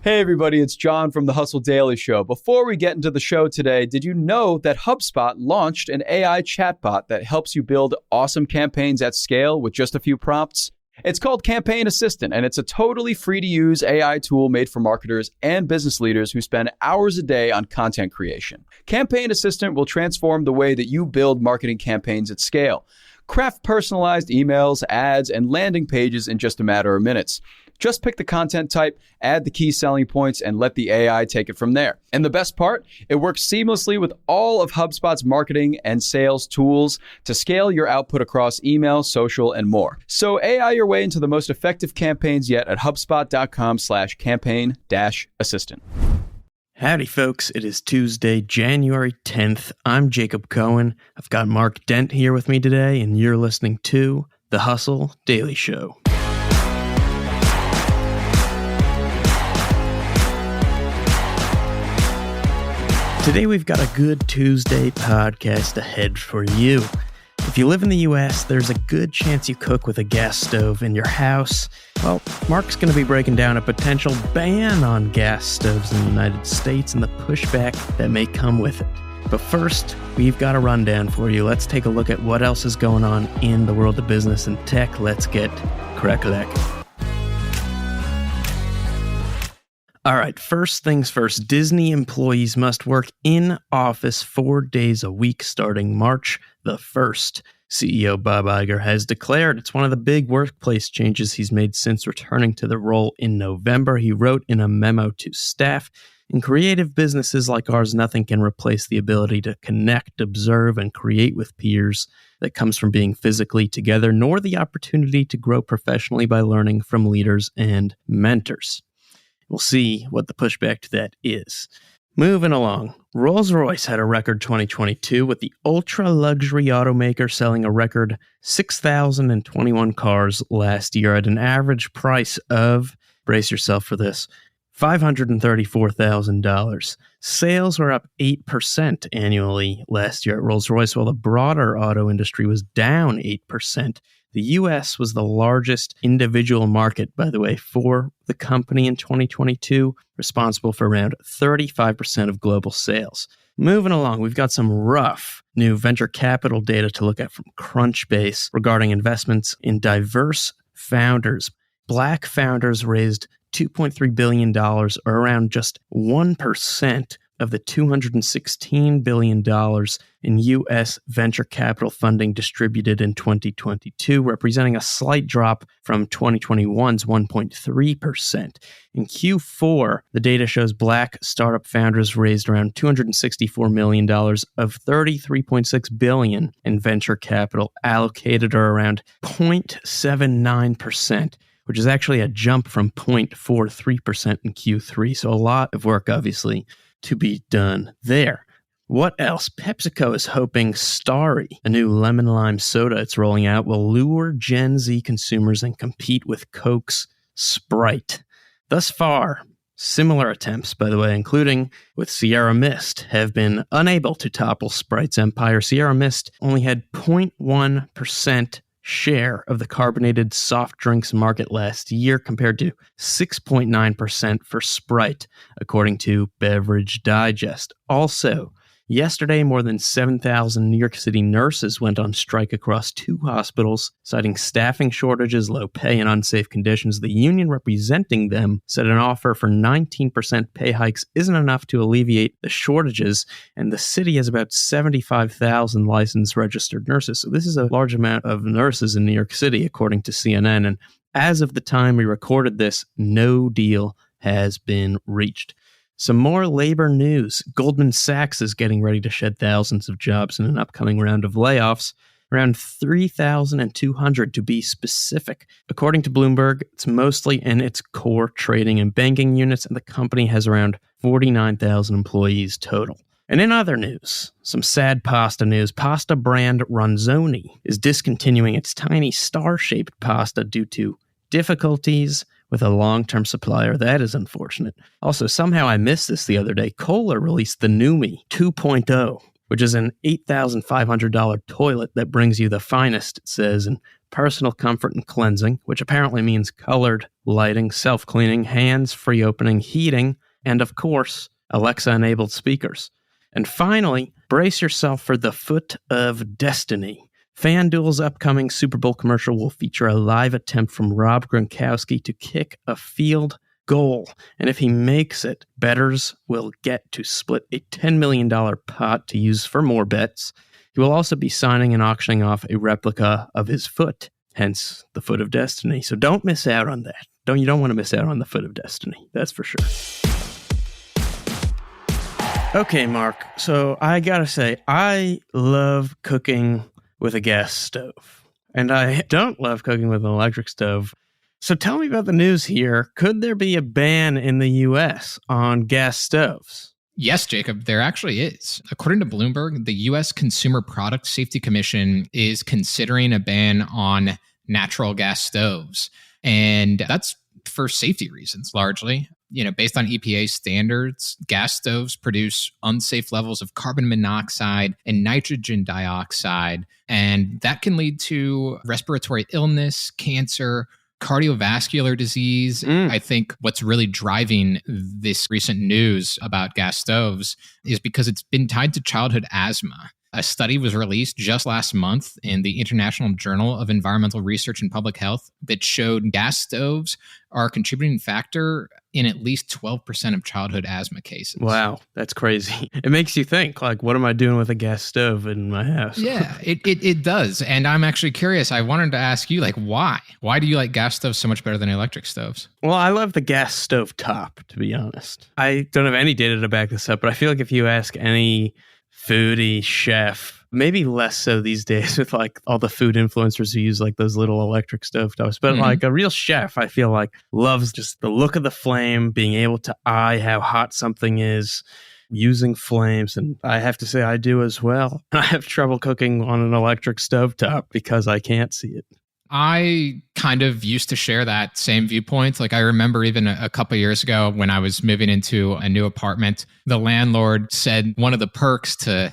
Hey everybody, it's John from the Hustle Daily Show. Before we get into the show today, did you know that HubSpot launched an AI chatbot that helps you build awesome campaigns at scale with just a few prompts? It's called Campaign Assistant, and it's a totally free-to-use AI tool made for marketers and business leaders who spend hours a day on content creation. Campaign Assistant will transform the way that you build marketing campaigns at scale. Craft personalized emails, ads, and landing pages in just a matter of minutes. Just pick the content type, add the key selling points, and let the AI take it from there. And the best part, it works seamlessly with all of HubSpot's marketing and sales tools to scale your output across email, social, and more. So AI your way into the most effective campaigns yet at HubSpot.com/campaign-assistant. Howdy, folks. It is Tuesday, January 10th. I'm Jacob Cohen. I've got Mark Dent here with me today, and you're listening to The Hustle Daily Show. Today we've got a good Tuesday podcast ahead for you. If you live in the US, there's a good chance you cook with a gas stove in your house. Well, Mark's going to be breaking down a potential ban on gas stoves in the United States and the pushback that may come with it. But first, we've got a rundown for you. Let's take a look at what else is going on in the world of business and tech. Let's get crack-a-lack. All right, first things first, Disney employees must work in office 4 days a week starting March the 1st. CEO Bob Iger has declared it's one of the big workplace changes he's made since returning to the role in November. He wrote in a memo to staff, "In creative businesses like ours, nothing can replace the ability to connect, observe, and create with peers that comes from being physically together, nor the opportunity to grow professionally by learning from leaders and mentors." We'll see what the pushback to that is. Moving along, Rolls-Royce had a record 2022 with the ultra-luxury automaker selling a record 6,021 cars last year at an average price of, brace yourself for this, $534,000. Sales were up 8% annually last year at Rolls-Royce, while the broader auto industry was down 8%. The U.S. was the largest individual market, by the way, for the company in 2022, responsible for around 35% of global sales. Moving along, we've got some rough new venture capital data to look at from Crunchbase regarding investments in diverse founders. Black founders raised $2.3 billion, or around just 1% of the $216 billion in U.S. venture capital funding distributed in 2022, representing a slight drop from 2021's 1.3%. In Q4, the data shows Black startup founders raised around $264 million of $33.6 billion in venture capital allocated, or around 0.79%. which is actually a jump from 0.43% in Q3. So a lot of work, obviously, to be done there. What else? PepsiCo is hoping Starry, a new lemon lime soda it's rolling out, will lure Gen Z consumers and compete with Coke's Sprite. Thus far, similar attempts, by the way, including with Sierra Mist, have been unable to topple Sprite's empire. Sierra Mist only had 0.1% share of the carbonated soft drinks market last year compared to 6.9% for Sprite, according to Beverage Digest. Also, yesterday, more than 7,000 New York City nurses went on strike across 2 hospitals, citing staffing shortages, low pay, and unsafe conditions. The union representing them said an offer for 19% pay hikes isn't enough to alleviate the shortages, and the city has about 75,000 licensed registered nurses. So this is a large amount of nurses in New York City, according to CNN. And as of the time we recorded this, no deal has been reached. Some more labor news. Goldman Sachs is getting ready to shed thousands of jobs in an upcoming round of layoffs, around 3,200 to be specific. According to Bloomberg, it's mostly in its core trading and banking units, and the company has around 49,000 employees total. And in other news, some sad pasta news. Pasta brand Ronzoni is discontinuing its tiny star-shaped pasta due to difficulties with a long-term supplier. That is unfortunate. Also, somehow I missed this the other day. Kohler released the Numi 2.0, which is an $8,500 toilet that brings you the finest, it says, in personal comfort and cleansing, which apparently means colored lighting, self-cleaning, hands-free opening, heating, and of course, Alexa-enabled speakers. And finally, brace yourself for the Foot of Destiny. FanDuel's upcoming Super Bowl commercial will feature a live attempt from Rob Gronkowski to kick a field goal. And if he makes it, bettors will get to split a $10 million pot to use for more bets. He will also be signing and auctioning off a replica of his foot, hence the Foot of Destiny. So don't miss out on that. You don't want to miss out on the Foot of Destiny. That's for sure. Okay, Mark. So I gotta say, I love cooking with a gas stove, and I don't love cooking with an electric stove. So tell me about the news here. Could there be a ban in the U.S. on gas stoves? Yes, Jacob, there actually is. According to Bloomberg, the U.S. Consumer Product Safety Commission is considering a ban on natural gas stoves. And that's for safety reasons, largely. Based on EPA standards, gas stoves produce unsafe levels of carbon monoxide and nitrogen dioxide. And that can lead to respiratory illness, cancer, cardiovascular disease. I think what's really driving this recent news about gas stoves is because it's been tied to childhood asthma. A study was released just last month in the International Journal of Environmental Research and Public Health that showed gas stoves are a contributing factor in at least 12% of childhood asthma cases. Wow, that's crazy. It makes you think, what am I doing with a gas stove in my house? Yeah, it does. And I'm actually curious. I wanted to ask you, why? Why do you like gas stoves so much better than electric stoves? Well, I love the gas stove top, to be honest. I don't have any data to back this up, but I feel like if you ask any foodie chef, maybe less so these days with all the food influencers who use those little electric stove tops, but a real chef, I feel loves just the look of the flame, being able to eye how hot something is, using flames. And I have to say I do as well. I have trouble cooking on an electric stove top because I can't see it. I kind of used to share that same viewpoint. I remember even a couple of years ago when I was moving into a new apartment, the landlord said one of the perks to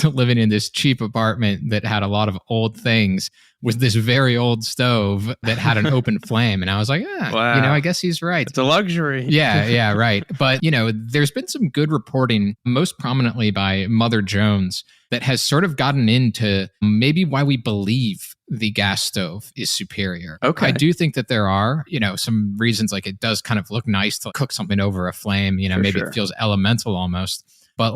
living in this cheap apartment that had a lot of old things was this very old stove that had an open flame. And I was like, wow. I guess he's right. It's a luxury. Yeah, right. But, there's been some good reporting, most prominently by Mother Jones, that has sort of gotten into maybe why we believe the gas stove is superior. Okay. I do think that there are, some reasons, it does kind of look nice to cook something over a flame, maybe sure. It feels elemental almost. But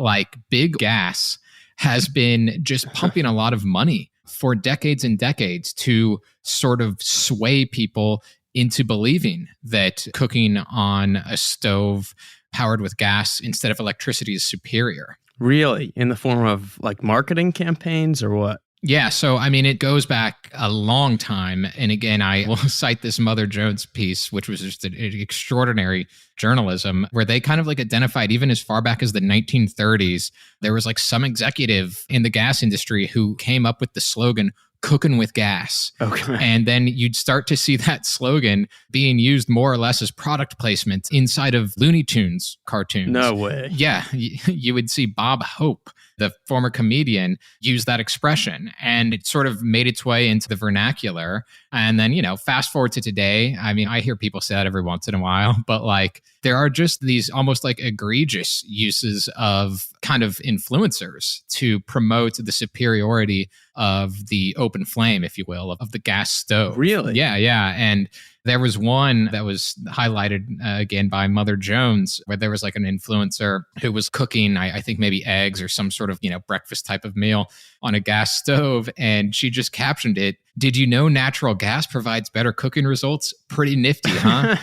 big gas has been just pumping a lot of money for decades and decades to sort of sway people into believing that cooking on a stove powered with gas instead of electricity is superior. Really? In the form of marketing campaigns or what? Yeah. So, it goes back a long time. And again, I will cite this Mother Jones piece, which was just an extraordinary journalism, where they kind of identified even as far back as the 1930s, there was some executive in the gas industry who came up with the slogan, cooking with gas. Okay. And then you'd start to see that slogan being used more or less as product placement inside of Looney Tunes cartoons. No way. Yeah. You would see Bob Hope, the former comedian, use that expression, and it sort of made its way into the vernacular. And then, fast forward to today, I hear people say that every once in a while, but there are just these almost egregious uses of kind of influencers to promote the superiority of the open flame, if you will, of the gas stove. Really? Yeah. And there was one that was highlighted again by Mother Jones, where there was an influencer who was cooking, I think maybe eggs or some sort of, breakfast type of meal on a gas stove. And she just captioned it, "Did you know natural gas provides better cooking results? Pretty nifty, huh?"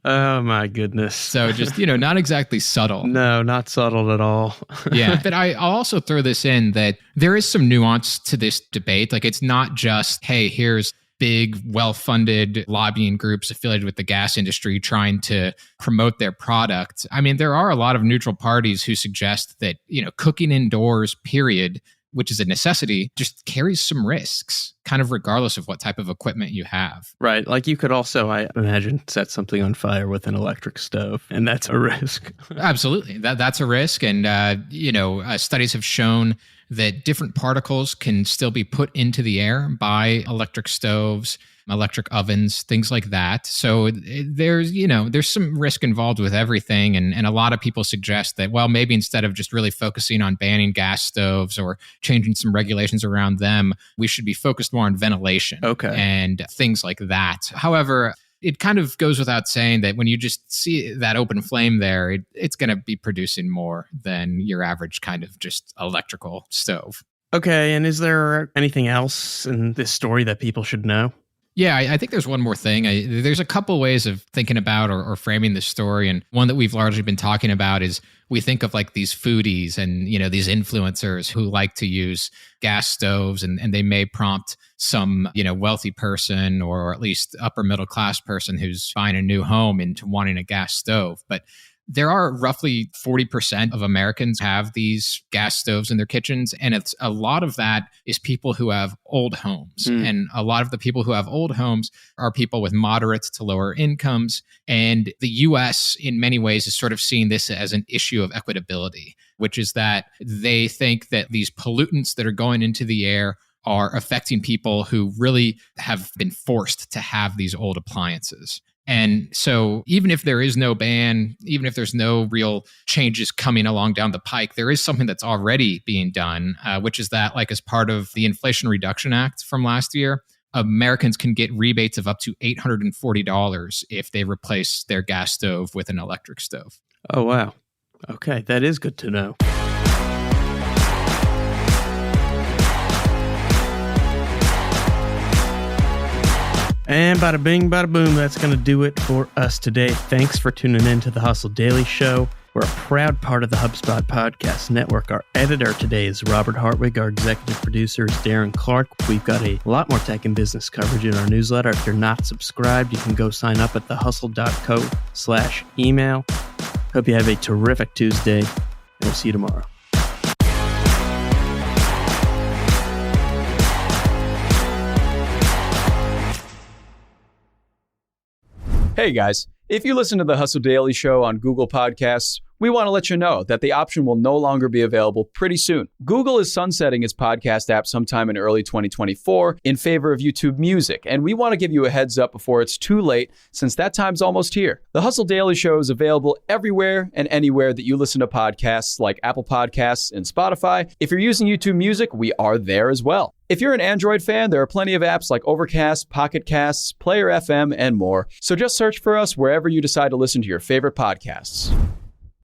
Oh my goodness. So just, not exactly subtle. No, not subtle at all. Yeah. But I'll also throw this in that there is some nuance to this debate. It's not just, hey, here's big, well-funded lobbying groups affiliated with the gas industry trying to promote their product. There are a lot of neutral parties who suggest that, cooking indoors, period, which is a necessity, just carries some risks, kind of regardless of what type of equipment you have. Right. You could also, I imagine, set something on fire with an electric stove, and that's a risk. Absolutely. That's a risk. And, studies have shown that different particles can still be put into the air by electric stoves, electric ovens, things like that. So there's some risk involved with everything. And a lot of people suggest that, well, maybe instead of just really focusing on banning gas stoves or changing some regulations around them, we should be focused more on ventilation and things like that. However, it kind of goes without saying that when you just see that open flame there, it's going to be producing more than your average kind of just electrical stove. Okay, and is there anything else in this story that people should know? Yeah, I think there's one more thing. There's a couple ways of thinking about or framing this story. And one that we've largely been talking about is we think of like these foodies and, these influencers who like to use gas stoves and they may prompt some, wealthy person or at least upper middle class person who's buying a new home into wanting a gas stove. But there are roughly 40% of Americans have these gas stoves in their kitchens. And it's a lot of that is people who have old homes. And a lot of the people who have old homes are people with moderate to lower incomes. And the US in many ways is sort of seeing this as an issue of equitability, which is that they think that these pollutants that are going into the air are affecting people who really have been forced to have these old appliances. And so even if there is no ban, even if there's no real changes coming along down the pike, there is something that's already being done, which is that, like, as part of the Inflation Reduction Act from last year, Americans can get rebates of up to $840 if they replace their gas stove with an electric stove. Oh, wow. Okay, that is good to know. And bada bing, bada boom, that's going to do it for us today. Thanks for tuning in to the Hustle Daily Show. We're a proud part of the HubSpot Podcast Network. Our editor today is Robert Hartwig. Our executive producer is Darren Clarke. We've got a lot more tech and business coverage in our newsletter. If you're not subscribed, you can go sign up at thehustle.co/email. Hope you have a terrific Tuesday, and we'll see you tomorrow. Hey guys, if you listen to the Hustle Daily Show on Google Podcasts, we want to let you know that the option will no longer be available pretty soon. Google is sunsetting its podcast app sometime in early 2024 in favor of YouTube Music, and we want to give you a heads up before it's too late, since that time's almost here. The Hustle Daily Show is available everywhere and anywhere that you listen to podcasts, like Apple Podcasts and Spotify. If you're using YouTube Music, we are there as well. If you're an Android fan, there are plenty of apps like Overcast, Pocket Casts, Player FM, and more. So just search for us wherever you decide to listen to your favorite podcasts.